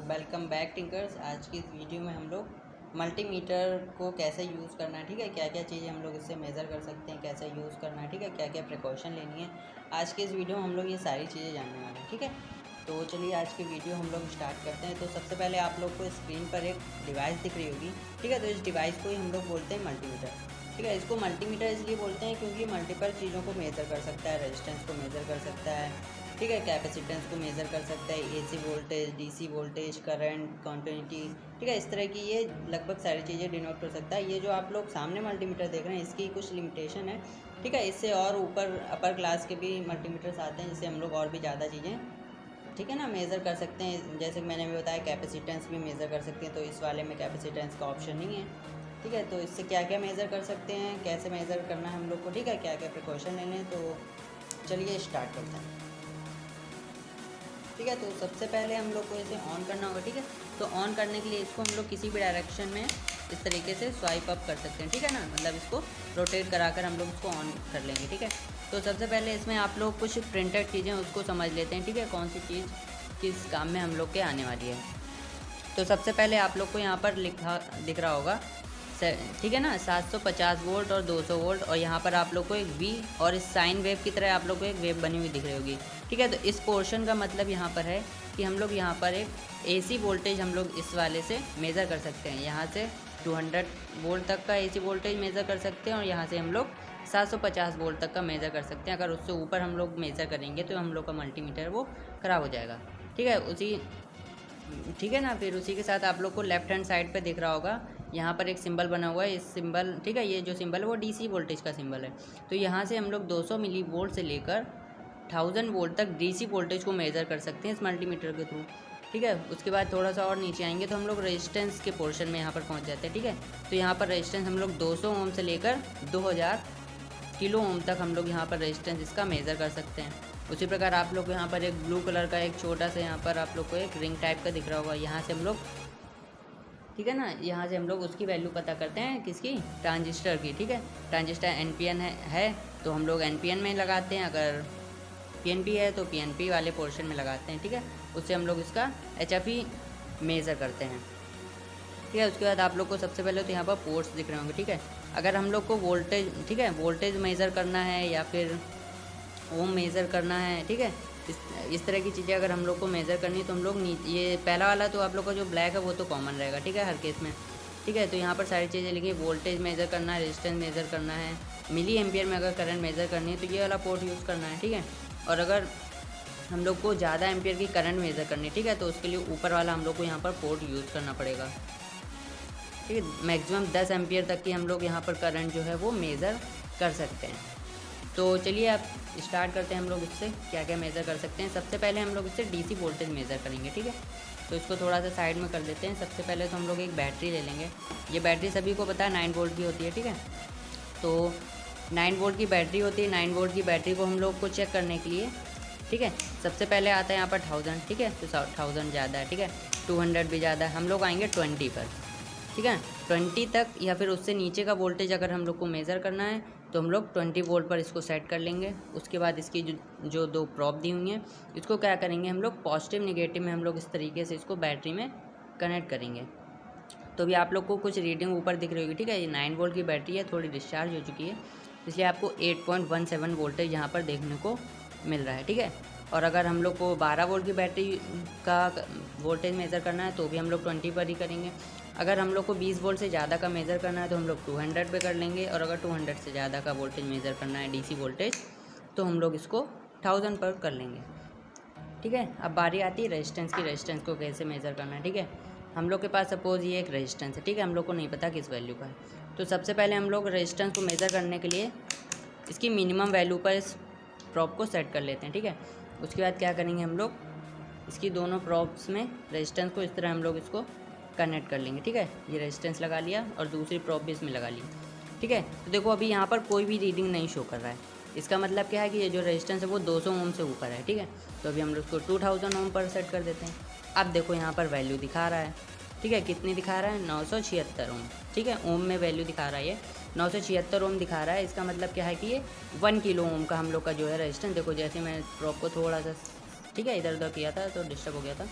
Welcome back tinkers. आज की इस वीडियो में हम लोग मल्टीमीटर को कैसे यूज़ करना है, ठीक है, क्या क्या चीज़ें हम लोग इससे मेज़र कर सकते हैं, कैसे यूज़ करना है, ठीक है, क्या क्या प्रिकॉशन लेनी है। आज के इस वीडियो में हम लोग ये सारी चीज़ें जानने वाले हैं, ठीक है। तो चलिए आज की वीडियो हम लोग स्टार्ट करते हैं। तो सबसे पहले आप लोग को स्क्रीन पर एक डिवाइस दिख रही होगी, ठीक है। तो इस डिवाइस को ही हम लोग बोलते हैं मल्टीमीटर, ठीक है। इसको मल्टीमीटर इसलिए बोलते हैं क्योंकि मल्टीपल चीज़ों को मेज़र कर सकता है, रेजिस्टेंस को मेज़र कर सकता है, ठीक है, कैपेसिटेंस को मेज़र कर सकता है, AC voltage, DC voltage, current, continuity, ठीक है। इस तरह की ये लगभग सारी चीज़ें डिनोट कर सकता है। ये जो आप लोग सामने मल्टीमीटर देख रहे हैं इसकी कुछ लिमिटेशन है, ठीक है। इससे और ऊपर अपर क्लास के भी मल्टीमीटर्स आते हैं जिससे हम लोग और भी ज़्यादा चीज़ें, ठीक है ना, मेज़र कर सकते हैं। जैसे कि मैंने भी बताया कैपेसिटेंस भी मेज़र कर सकते हैं, तो इस वाले में कैपेसिटेंस का ऑप्शन नहीं है, ठीक है। तो इससे क्या क्या मेज़र कर सकते हैं, कैसे मेज़र करना है हम लोग को, ठीक है, क्या क्या प्रिकॉशन लेने हैं। तो चलिए स्टार्ट करते हैं, ठीक है। तो सबसे पहले हम लोग को इसे ऑन करना होगा, ठीक है। तो ऑन करने के लिए इसको हम लोग किसी भी डायरेक्शन में इस तरीके से स्वाइप अप कर सकते हैं, ठीक है ना, मतलब इसको रोटेट कराकर हम लोग इसको ऑन कर लेंगे, ठीक है। तो सबसे पहले इसमें आप लोग कुछ प्रिंटेड चीज़ें उसको समझ लेते हैं, ठीक है, कौन सी चीज़ किस काम में हम लोग के आने वाली है। तो सबसे पहले आप लोग को यहाँ पर लिखा दिख रहा होगा, ठीक है ना, 750 वोल्ट और 200 वोल्ट, और यहाँ पर आप लोग को एक वी और इस साइन वेव की तरह आप लोग को एक वेव बनी हुई दिख रही होगी, ठीक है। तो इस पोर्शन का मतलब यहाँ पर है कि हम लोग यहाँ पर एक एसी वोल्टेज हम लोग इस वाले से मेज़र कर सकते हैं। यहाँ से 200 वोल्ट तक का एसी वोल्टेज मेज़र कर सकते हैं और यहाँ से हम लोग 750 वोल्ट तक का मेज़र कर सकते हैं। अगर उससे ऊपर हम लोग मेज़र करेंगे तो हम लोग का मल्टीमीटर वो ख़राब हो जाएगा, ठीक है। ठीक है ना। फिर उसी के साथ आप लोग को लेफ्ट हैंड साइड पे दिख रहा होगा, यहाँ पर एक सिंबल बना हुआ है, इस सिंबल, ठीक है, ये जो सिंबल है वो डीसी वोल्टेज का सिंबल है। तो यहाँ से हम लोग 200 मिली वोल्ट से लेकर 1000 वोल्ट तक डीसी वोल्टेज को मेज़र कर सकते हैं इस मल्टीमीटर के थ्रू, ठीक है। उसके बाद थोड़ा सा और नीचे आएंगे तो हम लोग रेजिस्टेंस के पोर्शन में यहाँ पर पहुँच जाते हैं, ठीक है। तो यहाँ पर रेजिस्टेंस हम लोग 200 ओम से लेकर 2000 किलो ओम तक हम लोग यहाँ पर रेजिस्टेंस इसका मेज़र कर सकते हैं। उसी प्रकार आप लोग को यहाँ पर एक ब्लू कलर का एक छोटा सा यहाँ पर आप लोग को एक रिंग टाइप का दिख रहा होगा, यहाँ से हम लोग, ठीक है ना, यहाँ से हम लोग उसकी वैल्यू पता करते हैं, किसकी, ट्रांजिस्टर की, ठीक है। ट्रांजिस्टर एनपीएन है तो हम लोग एनपीएन में लगाते हैं, अगर पीएनपी है तो पीएनपी वाले पोर्शन में लगाते हैं, ठीक है। उससे हम लोग इसका एचएफई मेज़र करते हैं, ठीक है। उसके बाद आप लोग को सबसे पहले तो यहाँ पर पोर्ट्स दिख रहे होंगे, ठीक है। अगर हम लोग को वोल्टेज, ठीक है, वोल्टेज मेज़र करना है या फिर ओम मेज़र करना है, ठीक है, इस तरह की चीज़ें अगर हम लोग को मेज़र करनी है तो हम लोग ये पहला वाला तो आप लोग का जो ब्लैक है वो तो कॉमन रहेगा, ठीक है, हर केस में, ठीक है। तो यहाँ पर सारी चीज़ें लिखी, वोल्टेज मेज़र करना है, रेजिस्टेंस मेज़र करना है, मिली एम्पियर में अगर करंट मेज़र करनी है तो ये वाला पोर्ट यूज़ करना है, ठीक है। और अगर हम लोग को ज़्यादा एम्पियर की करंट मेज़र करनी है, ठीक है, तो उसके लिए ऊपर वाला हम लोग को यहाँ पर पोर्ट यूज़ करना पड़ेगा, ठीक है। मैक्सिमम 10 एम्पियर तक की हम लोग यहाँ पर करंट जो है वो मेज़र कर सकते हैं। तो चलिए आप स्टार्ट करते हैं, हम लोग इससे क्या क्या मेज़र कर सकते हैं। सबसे पहले हम लोग इससे डीसी वोल्टेज मेज़र करेंगे, ठीक है। तो इसको थोड़ा सा साइड में कर देते हैं। सबसे पहले तो हम लोग एक बैटरी ले लेंगे। ये बैटरी सभी को पता है 9 वोल्ट की होती है, ठीक है। तो 9 वोल्ट की बैटरी होती है। 9 वोल्ट की बैटरी को हम लोग को चेक करने के लिए, ठीक है, सबसे पहले आता है यहाँ पर 1000, ठीक है। तो 1000 ज़्यादा है, ठीक है, 200 भी ज़्यादा है, हम लोग आएंगे 20 पर, ठीक है। 20 तक या फिर उससे नीचे का वोल्टेज अगर हम लोग को मेज़र करना है तो हम लोग 20 वोल्ट पर इसको सेट कर लेंगे। उसके बाद इसकी जो दो प्रॉप दी हुई हैं इसको क्या करेंगे, हम लोग पॉजिटिव निगेटिव में हम लोग इस तरीके से इसको बैटरी में कनेक्ट करेंगे। तो भी आप लोग को कुछ रीडिंग ऊपर दिख रही होगी, ठीक है। ये 9 वोल्ट की बैटरी है, थोड़ी डिस्चार्ज हो चुकी है, इसलिए आपको 8.17 वोल्टेज यहाँ पर देखने को मिल रहा है, ठीक है। और अगर हम लोग को 12 वोल्ट की बैटरी का वोल्टेज मेज़र करना है तो भी हम लोग 20 पर ही करेंगे। अगर हम लोग को 20 वोल्ट से ज़्यादा का मेज़र करना है तो हम लोग 200 पे कर लेंगे, और अगर 200 से ज़्यादा का वोल्टेज मेज़र करना है डीसी वोल्टेज तो हम लोग इसको 1000 पर कर लेंगे, ठीक है। अब बारी आती है रेजिस्टेंस की, रेजिस्टेंस को कैसे मेज़र करना है, ठीक है। हम लोग के पास सपोज़ ये एक रेजिस्टेंस है, ठीक है, हम लोग को नहीं पता किस वैल्यू का है। तो सबसे पहले हम लोग रेजिस्टेंस को मेज़र करने के लिए इसकी मिनिमम वैल्यू पर इस प्रॉप को सेट कर लेते हैं, ठीक है। उसके बाद क्या करेंगे, हम लोग इसकी दोनों प्रॉप्स में रेजिस्टेंस को इस तरह हम लोग इसको कनेक्ट कर लेंगे, ठीक है। ये रेजिस्टेंस लगा लिया और दूसरी प्रॉप भी इसमें लगा ली, ठीक है। तो देखो अभी यहाँ पर कोई भी रीडिंग नहीं शो कर रहा है, इसका मतलब क्या है कि ये जो रेजिस्टेंस है वो 200 ओम से ऊपर है, ठीक है। तो अभी हम लोग इसको 2000 ओम पर सेट कर देते हैं। अब देखो यहाँ पर वैल्यू दिखा रहा है, ठीक है, कितनी दिखा रहा है, 976 ओम, ठीक है, ओम में वैल्यू दिखा रहा है, ये 976 ओम दिखा रहा है। इसका मतलब क्या है कि ये 1 किलो ओम का हम लोग का जो है रेजिस्टेंस, देखो जैसे मैं प्रॉप को थोड़ा सा, ठीक है, इधर उधर किया था तो डिस्टर्ब हो गया था,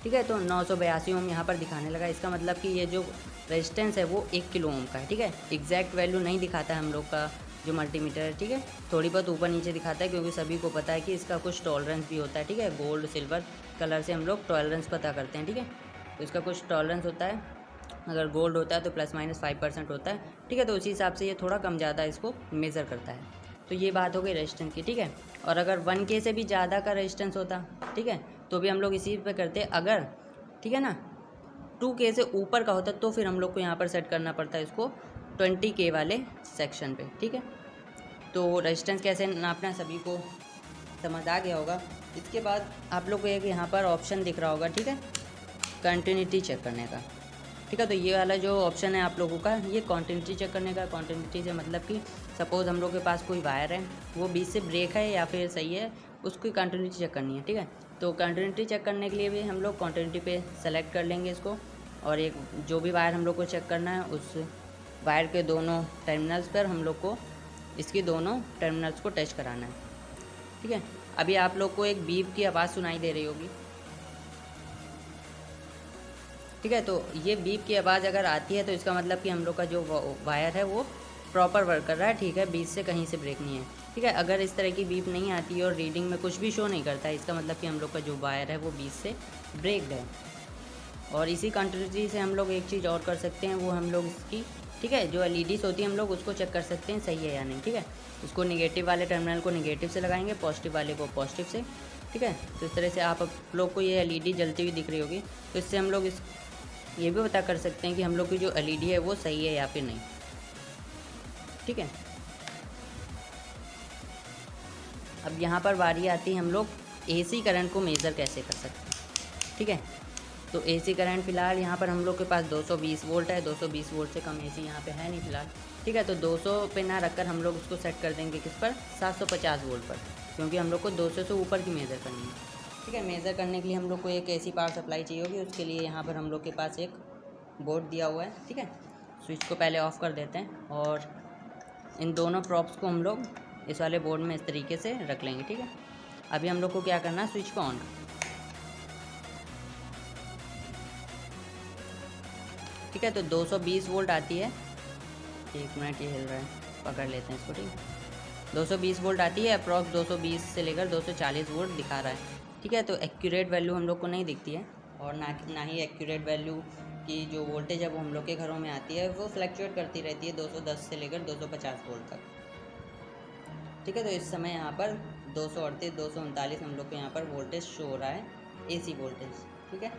ठीक है। तो 982 ओम यहाँ पर दिखाने लगा। इसका मतलब कि ये जो रेजिस्टेंस है वो 1 किलो ओम का है, ठीक है। एग्जैक्ट वैल्यू नहीं दिखाता है हम लोग का जो मल्टीमीटर है, ठीक है। थोड़ी बहुत ऊपर नीचे दिखाता है क्योंकि सभी को पता है कि इसका कुछ टॉलरेंस भी होता है, ठीक है। गोल्ड सिल्वर कलर से हम लोग टॉलरेंस पता करते हैं, ठीक है। तो इसका कुछ टॉलरेंस होता है, अगर गोल्ड होता है तो ±5% होता है, ठीक है। तो उसी हिसाब से ये थोड़ा कम ज़्यादा इसको मेज़र करता है। तो ये बात हो गई रेजिस्टेंस की, ठीक है। और अगर 1K से भी ज़्यादा का रेजिस्टेंस होता, ठीक है, तो भी हम लोग इसी पे करते। अगर, ठीक है ना, 2K से ऊपर का होता तो फिर हम लोग को यहाँ पर सेट करना पड़ता है इसको 20K वाले सेक्शन पे, ठीक है। तो रेजिस्टेंस कैसे नापना है सभी को समझ आ गया होगा। इसके बाद आप लोग को एक यहाँ पर ऑप्शन दिख रहा होगा, ठीक है, कंटिन्यूटी चेक करने का, ठीक है। तो ये वाला जो ऑप्शन है आप लोगों का, ये कंटिन्यूटी चेक करने का। कंटिन्यूटी से मतलब कि सपोज़ हम लोग के पास कोई वायर है, वो बीच से ब्रेक है या फिर सही है, उसकी कंटिन्यूटी चेक करनी है, ठीक है। तो कंटिन्यूटी चेक करने के लिए भी हम लोग कंटिन्यूटी पे सेलेक्ट कर लेंगे इसको, और एक जो भी वायर हम लोग को चेक करना है उस वायर के दोनों टर्मिनल्स पर हम लोग को इसकी दोनों टर्मिनल्स को टच कराना है, ठीक है। अभी आप लोग को एक बीप की आवाज़ सुनाई दे रही होगी, ठीक है। तो ये बीप की आवाज़ अगर आती है तो इसका मतलब कि हम लोग का जो वायर है वो प्रॉपर वर्क कर रहा है, ठीक है, बीच से कहीं से ब्रेक नहीं है, ठीक है। अगर इस तरह की बीप नहीं आती है और रीडिंग में कुछ भी शो नहीं करता है, इसका मतलब कि हम लोग का जो वायर है वो बीच से ब्रेक्ड है। और इसी कंटिन्यूटी से हम लोग एक चीज़ और कर सकते हैं, वो हम लोग इसकी, ठीक है, जो LEDs होती है हम लोग उसको चेक कर सकते हैं सही है या नहीं, ठीक है। उसको निगेटिव वाले टर्मिनल को निगेटिव से लगाएंगे, पॉजिटिव वाले को पॉजिटिव से, ठीक है। तो इस तरह से आप लोग को ये LED जलती हुई दिख रही होगी, तो इससे हम लोग इस ये भी पता कर सकते हैं कि हम लोग की जो LED है वो सही है या फिर नहीं, ठीक है। अब यहाँ पर बारी आती है हम लोग AC करंट को मेज़र कैसे कर सकते हैं, ठीक है। तो AC करंट फ़िलहाल यहाँ पर हम लोग के पास 220 वोल्ट है, 220 वोल्ट से कम AC यहाँ पे है नहीं फ़िलहाल, ठीक है। तो 200 पे ना रखकर हम लोग उसको सेट कर देंगे किस पर, 750 वोल्ट पर, क्योंकि हम लोग को 200 से ऊपर की मेज़र करनी है, ठीक है। मेज़र करने के लिए हम लोग को एक AC पावर सप्लाई चाहिए होगी। उसके लिए यहाँ पर हम लोग के पास एक बोर्ड दिया हुआ है, ठीक है। स्विच को पहले ऑफ़ कर देते हैं और इन दोनों प्रॉप्स को हम लोग इस वाले बोर्ड में इस तरीके से रख लेंगे, ठीक है। अभी हम लोग को क्या करना है, स्विच को ऑन, ठीक है। तो 220 वोल्ट आती है, 1 मिनट ये हिल रहा है, पकड़ लेते हैं इसको, ठीक है। 220 वोल्ट आती है, अप्रॉक्स 220 से लेकर 240 वोल्ट दिखा रहा है, ठीक है। तो एक्यूरेट वैल्यू हम लोग को नहीं दिखती है, और ना ही एक्यूरेट वैल्यू की जो वोल्टेज है वो हम लोग के घरों में आती है, वो फ्लैक्चुएट करती रहती है 210 से लेकर 250 वोल्ट तक, ठीक है। तो इस समय यहाँ पर 238 239 हम लोग को यहाँ पर वोल्टेज शो हो रहा है, AC वोल्टेज, ठीक है।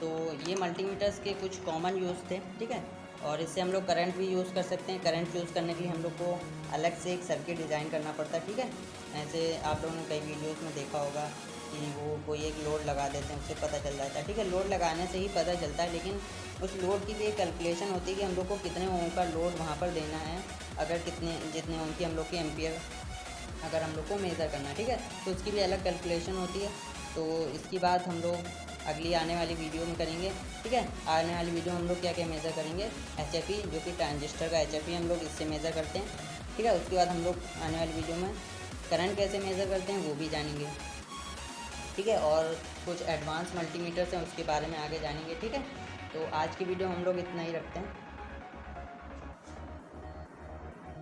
तो ये मल्टीमीटर्स के कुछ कॉमन यूज़ थे, ठीक है। और इससे हम लोग करंट भी यूज़ कर सकते हैं। करंट यूज़ करने के लिए हम लोग को अलग से एक सर्किट डिज़ाइन करना पड़ता है, ठीक है। ऐसे आप लोगों ने कई वीडियोस में देखा होगा कि वो कोई एक लोड लगा देते हैं, उससे पता चल जाता है, ठीक है। लोड लगाने से ही पता चलता है, लेकिन उस लोड की भी एक कैलकुलेशन होती है कि हम लोग को कितने ओम का लोड वहाँ पर देना है, अगर जितने ओम की हम लोग की एम्पियर अगर हम लोग को मेज़र करना है, ठीक है। तो उसकी भी अलग कैलकुलेशन होती है। तो इसकी बात हम लोग अगली आने वाली वीडियो में करेंगे, ठीक है। आने वाली वीडियो में हम लोग क्या क्या मेज़र करेंगे, HFE जो कि ट्रांजिस्टर का HFE हम लोग इससे मेज़र करते हैं, ठीक है। उसके बाद हम लोग आने वाली वीडियो में करंट कैसे मेज़र करते हैं वो भी जानेंगे, ठीक है। और कुछ एडवांस मल्टीमीटर्स हैं उसके बारे में आगे जानेंगे, ठीक है। तो आज की वीडियो हम लोग इतना ही रखते हैं।